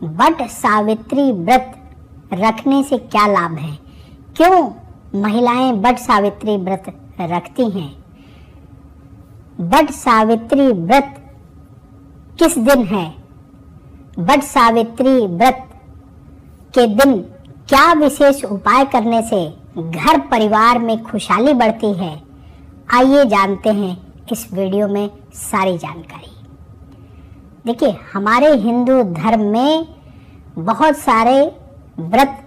But Savitri व्रत रखने से क्या लाभ है, क्यों महिलाएं बट सावित्री व्रत रखती हैं, बट सावित्री व्रत किस दिन है, बट सावित्री व्रत के दिन क्या विशेष उपाय करने से घर परिवार में खुशहाली बढ़ती है। आइए जानते हैं इस वीडियो में सारी जानकारी। देखिए, हमारे हिंदू धर्म में बहुत सारे व्रत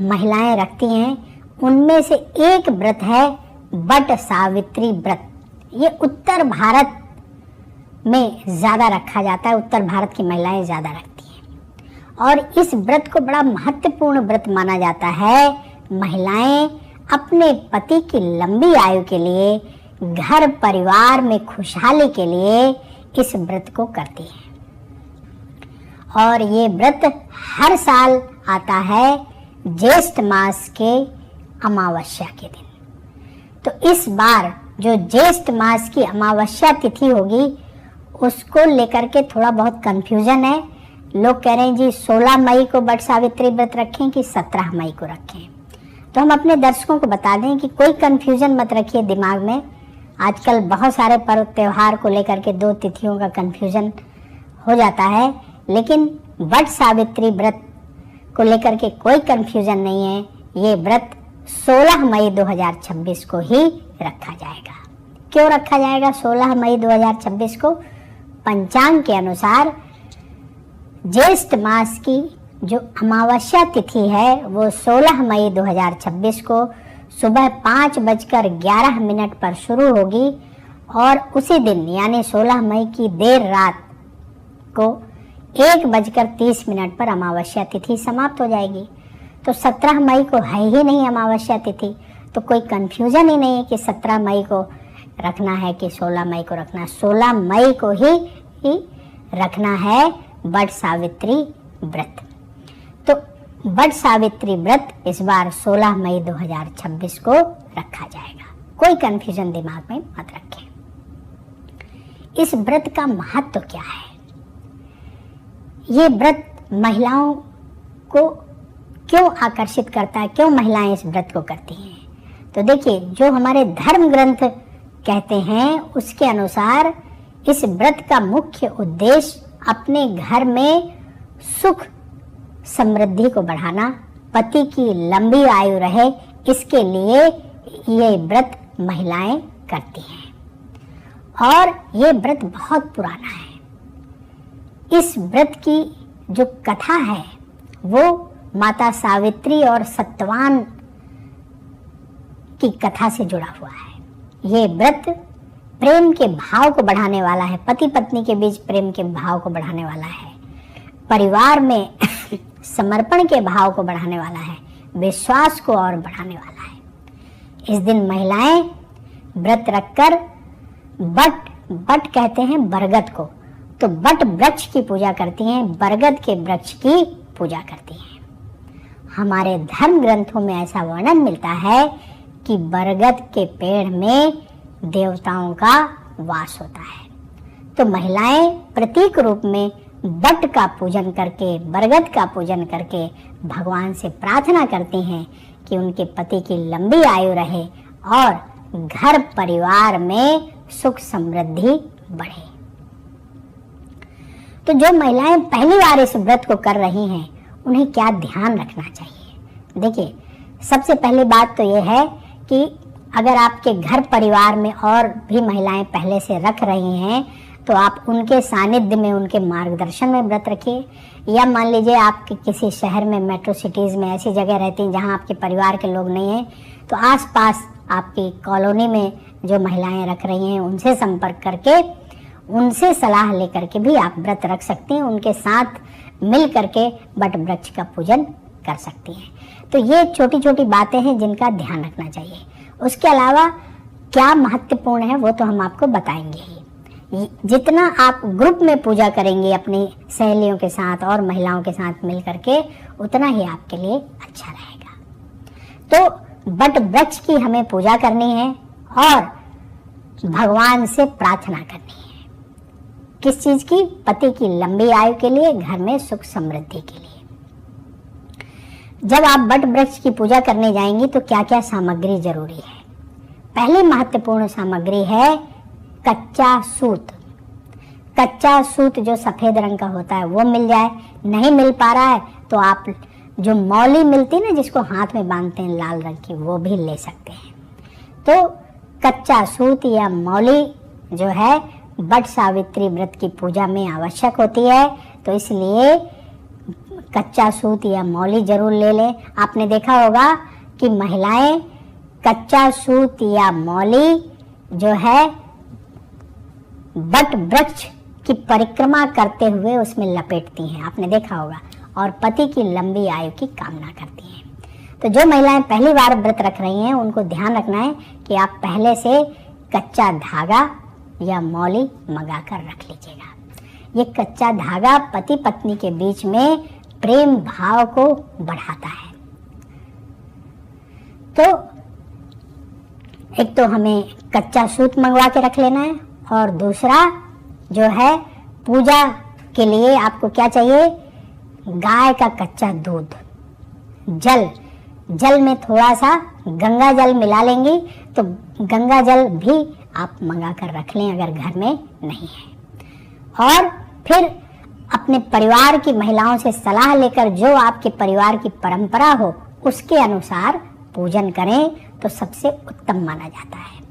महिलाएं रखती हैं, उनमें से एक व्रत है बट सावित्री व्रत। ये उत्तर भारत में ज़्यादा रखा जाता है, उत्तर भारत की महिलाएं ज़्यादा रखती हैं और इस व्रत को बड़ा महत्वपूर्ण व्रत माना जाता है। महिलाएं अपने पति की लंबी आयु के लिए, घर परिवार में खुशहाली के लिए इस व्रत को करती हैं और ये व्रत हर साल आता है ज्येष्ठ मास के अमावस्या के दिन। तो इस बार जो ज्येष्ठ मास की अमावस्या तिथि होगी उसको लेकर के थोड़ा बहुत कंफ्यूजन है। लोग कह रहे हैं जी 16 मई को बट सावित्री व्रत रखें कि 17 मई को रखें। तो हम अपने दर्शकों को बता दें कि कोई कंफ्यूजन मत रखिए दिमाग में। आजकल बहुत सारे पर्व त्योहार को लेकर के दो तिथियों का कंफ्यूजन हो जाता है, लेकिन बट सावित्री व्रत को लेकर के कोई कंफ्यूजन नहीं है। ये व्रत 16 मई 2026 को ही रखा जाएगा। क्यों रखा जाएगा 16 मई 2026 को? पंचांग के अनुसार ज्येष्ठ मास की जो अमावस्या तिथि है वो 16 मई 2026 को सुबह 5:11 पर शुरू होगी और उसी दिन यानी 16 मई की देर रात को 1:30 पर अमावस्या तिथि समाप्त हो जाएगी। तो 17 मई को है ही नहीं अमावस्या तिथि, तो कोई कंफ्यूजन ही नहीं है कि 17 मई को रखना है कि 16 मई को रखना है। 16 मई को ही रखना है बट सावित्री व्रत। तो बट सावित्री व्रत इस बार 16 मई 2026 को रखा जाएगा। कोई कंफ्यूजन दिमाग में मत रखें। इस व्रत का महत्व क्या है? ये व्रत महिलाओं को क्यों आकर्षित करता है, क्यों महिलाएं इस व्रत को करती हैं? तो देखिए, जो हमारे धर्म ग्रंथ कहते हैं उसके अनुसार इस व्रत का मुख्य उद्देश्य अपने घर में सुख समृद्धि को बढ़ाना, पति की लंबी आयु रहे, इसके लिए ये व्रत महिलाएं करती हैं और ये व्रत बहुत पुराना है। इस व्रत की जो कथा है वो माता सावित्री और सत्यवान की कथा से जुड़ा हुआ है। ये व्रत प्रेम के भाव को बढ़ाने वाला है, पति पत्नी के बीच प्रेम के भाव को बढ़ाने वाला है, परिवार में समर्पण के भाव को बढ़ाने वाला है, विश्वास को और बढ़ाने वाला है। इस दिन महिलाएं व्रत रखकर बट कहते हैं बरगद को, तो बट वृक्ष की पूजा करती हैं, बरगद के वृक्ष की पूजा करती हैं। हमारे धर्म ग्रंथों में ऐसा वर्णन मिलता है कि बरगद के पेड़ में देवताओं का वास होता है। तो महिलाएं प्रतीक रूप में बट का पूजन करके, बरगद का पूजन करके भगवान से प्रार्थना करती हैं कि उनके पति की लंबी आयु रहे और घर परिवार में सुख समृद्धि बढ़े। तो जो महिलाएं पहली बार इस व्रत को कर रही हैं उन्हें क्या ध्यान रखना चाहिए? देखिए, सबसे पहली बात तो यह है कि अगर आपके घर परिवार में और भी महिलाएं पहले से रख रही हैं तो आप उनके सानिध्य में, उनके मार्गदर्शन में व्रत रखिए। या मान लीजिए आपके किसी शहर में, मेट्रो सिटीज़ में ऐसी जगह रहती हैं जहां आपके परिवार के लोग नहीं हैं, तो आसपास आपकी कॉलोनी में जो महिलाएं रख रही हैं उनसे संपर्क करके, उनसे सलाह लेकर के भी आप व्रत रख सकती हैं। उनके साथ मिल करके बट वृक्ष का पूजन कर सकती हैं। तो ये छोटी छोटी बातें हैं जिनका ध्यान रखना चाहिए। उसके अलावा क्या महत्वपूर्ण है वो तो हम आपको बताएंगे ही। जितना आप ग्रुप में पूजा करेंगे अपनी सहेलियों के साथ और महिलाओं के साथ मिल करके, उतना ही आपके लिए अच्छा रहेगा। तो बट वृक्ष की हमें पूजा करनी है और भगवान से प्रार्थना करनी है। किस चीज की? पति की लंबी आयु के लिए, घर में सुख समृद्धि के लिए। जब आप बट वृक्ष की पूजा करने जाएंगी तो क्या क्या सामग्री जरूरी है? पहली महत्वपूर्ण सामग्री है कच्चा सूत। कच्चा सूत जो सफेद रंग का होता है वो मिल जाए, नहीं मिल पा रहा है तो आप जो मौली मिलती है ना, जिसको हाथ में बांधते हैं लाल रंग की, वो भी ले सकते हैं। तो कच्चा सूत या मौली जो है बट सावित्री व्रत की पूजा में आवश्यक होती है, तो इसलिए कच्चा सूत या मौली जरूर ले लें। आपने देखा होगा कि महिलाएं कच्चा सूत या मौली जो है बट वृक्ष की परिक्रमा करते हुए उसमें लपेटती हैं, आपने देखा होगा, और पति की लंबी आयु की कामना करती हैं। तो जो महिलाएं पहली बार व्रत रख रही हैं उनको ध्यान रखना है कि आप पहले से कच्चा धागा या मौली मंगा कर रख लीजिएगा। ये कच्चा धागा पति पत्नी के बीच में प्रेम भाव को बढ़ाता है। तो एक तो हमें कच्चा सूत मंगवा के रख लेना है, और दूसरा जो है पूजा के लिए आपको क्या चाहिए? गाय का कच्चा दूध, जल में थोड़ा सा गंगा जल मिला लेंगी, तो गंगा जल भी आप मंगा कर रख लें अगर घर में नहीं है। और फिर अपने परिवार की महिलाओं से सलाह लेकर जो आपके परिवार की परंपरा हो उसके अनुसार पूजन करें तो सबसे उत्तम माना जाता है।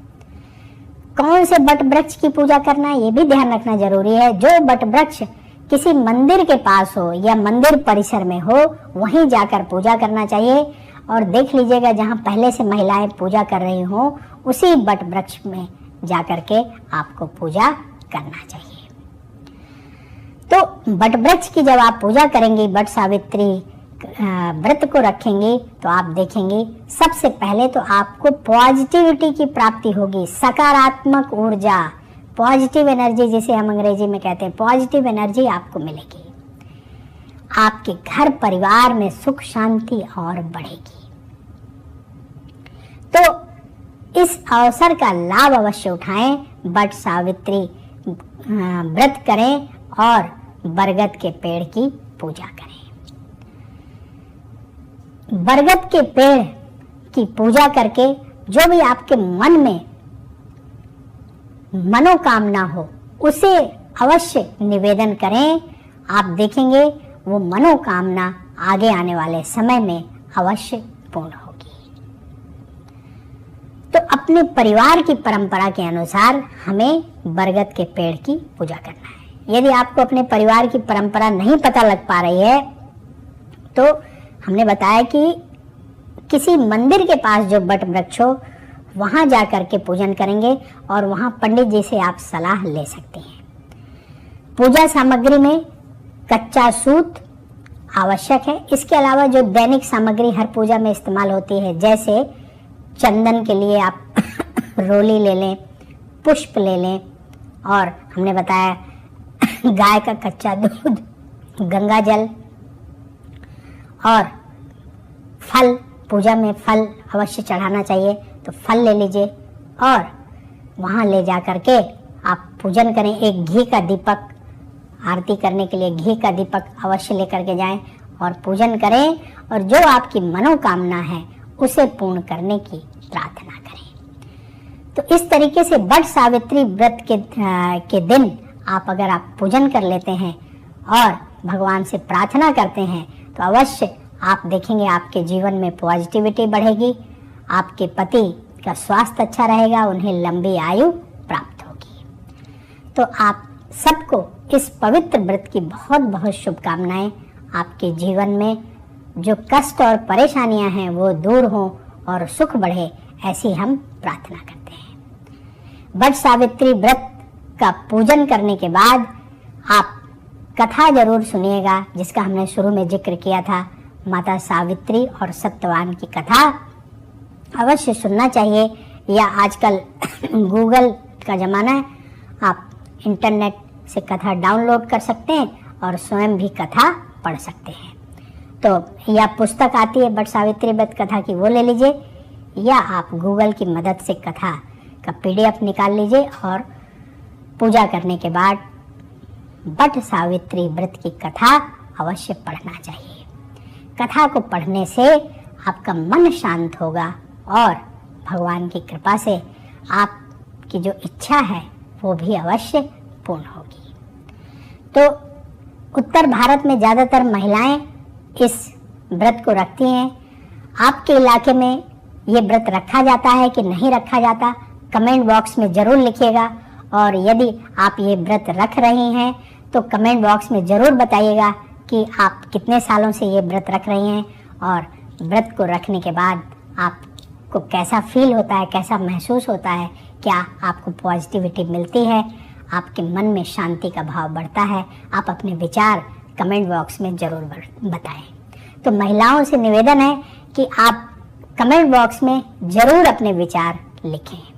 कौन से बट वृक्ष की पूजा करना है ये भी ध्यान रखना जरूरी है। जो बट वृक्ष किसी मंदिर के पास हो या मंदिर परिसर में हो वहीं जाकर पूजा करना चाहिए, और देख लीजिएगा जहां पहले से महिलाएं पूजा कर रही हो उसी बट वृक्ष में जाकर के आपको पूजा करना चाहिए। तो बट वृक्ष की जब आप पूजा करेंगी, बट सावित्री व्रत को रखेंगे, तो आप देखेंगे सबसे पहले तो आपको पॉजिटिविटी की प्राप्ति होगी, सकारात्मक ऊर्जा, पॉजिटिव एनर्जी जिसे हम अंग्रेजी में कहते हैं, पॉजिटिव एनर्जी आपको मिलेगी। आपके घर परिवार में सुख शांति और बढ़ेगी। तो इस अवसर का लाभ अवश्य उठाएं, बट सावित्री व्रत करें और बरगद के पेड़ की पूजा करें। बरगद के पेड़ की पूजा करके जो भी आपके मन में मनोकामना हो उसे अवश्य निवेदन करें। आप देखेंगे वो मनोकामना आगे आने वाले समय में अवश्य पूर्ण होगी। तो अपने परिवार की परंपरा के अनुसार हमें बरगद के पेड़ की पूजा करना है। यदि आपको अपने परिवार की परंपरा नहीं पता लग पा रही है तो हमने बताया कि किसी मंदिर के पास जो बट वृक्ष हो वहां जाकर के पूजन करेंगे, और वहां पंडित जी से आप सलाह ले सकते हैं। पूजा सामग्री में कच्चा सूत आवश्यक है। इसके अलावा जो दैनिक सामग्री हर पूजा में इस्तेमाल होती है, जैसे चंदन के लिए आप रोली ले लें, पुष्प ले लें, और हमने बताया गाय का कच्चा दूध, गंगा जल और फल। पूजा में फल अवश्य चढ़ाना चाहिए, तो फल ले लीजिए और वहाँ ले जा करके आप पूजन करें। एक घी का दीपक, आरती करने के लिए घी का दीपक अवश्य लेकर के जाएं और पूजन करें, और जो आपकी मनोकामना है उसे पूर्ण करने की प्रार्थना करें। तो इस तरीके से बट सावित्री व्रत के दिन आप अगर आप पूजन कर लेते हैं और भगवान से प्रार्थना करते हैं तो अवश्य आप देखेंगे आपके जीवन में पॉजिटिविटी बढ़ेगी, आपके पति का स्वास्थ्य अच्छा रहेगा, उन्हें लंबी आयु प्राप्त होगी। तो आप सबको इस पवित्र व्रत की बहुत बहुत शुभकामनाएं। आपके जीवन में जो कष्ट और परेशानियां हैं वो दूर हों और सुख बढ़े, ऐसी हम प्रार्थना करते हैं। बट सावित्री व्रत का पूजन करने के बाद आप कथा जरूर सुनिएगा, जिसका हमने शुरू में जिक्र किया था, माता सावित्री और सत्यवान की कथा अवश्य सुनना चाहिए। या आजकल गूगल का ज़माना है, आप इंटरनेट से कथा डाउनलोड कर सकते हैं और स्वयं भी कथा पढ़ सकते हैं। तो या पुस्तक आती है बट सावित्री व्रत कथा की, वो ले लीजिए, या आप गूगल की मदद से कथा का PDF निकाल लीजिए और पूजा करने के बाद बट सावित्री व्रत की कथा अवश्य पढ़ना चाहिए। कथा को पढ़ने से आपका मन शांत होगा और भगवान की कृपा से आपकी जो इच्छा है वो भी अवश्य पूर्ण होगी। तो उत्तर भारत में ज़्यादातर महिलाएं इस व्रत को रखती हैं। आपके इलाके में ये व्रत रखा जाता है कि नहीं रखा जाता, कमेंट बॉक्स में ज़रूर लिखिएगा। और यदि आप ये व्रत रख रही हैं तो कमेंट बॉक्स में ज़रूर बताइएगा कि आप कितने सालों से ये व्रत रख रही हैं और व्रत को रखने के बाद आपको कैसा फील होता है, कैसा महसूस होता है, क्या आपको पॉजिटिविटी मिलती है, आपके मन में शांति का भाव बढ़ता है। आप अपने विचार कमेंट बॉक्स में ज़रूर बताएं। तो महिलाओं से निवेदन है कि आप कमेंट बॉक्स में ज़रूर अपने विचार लिखें।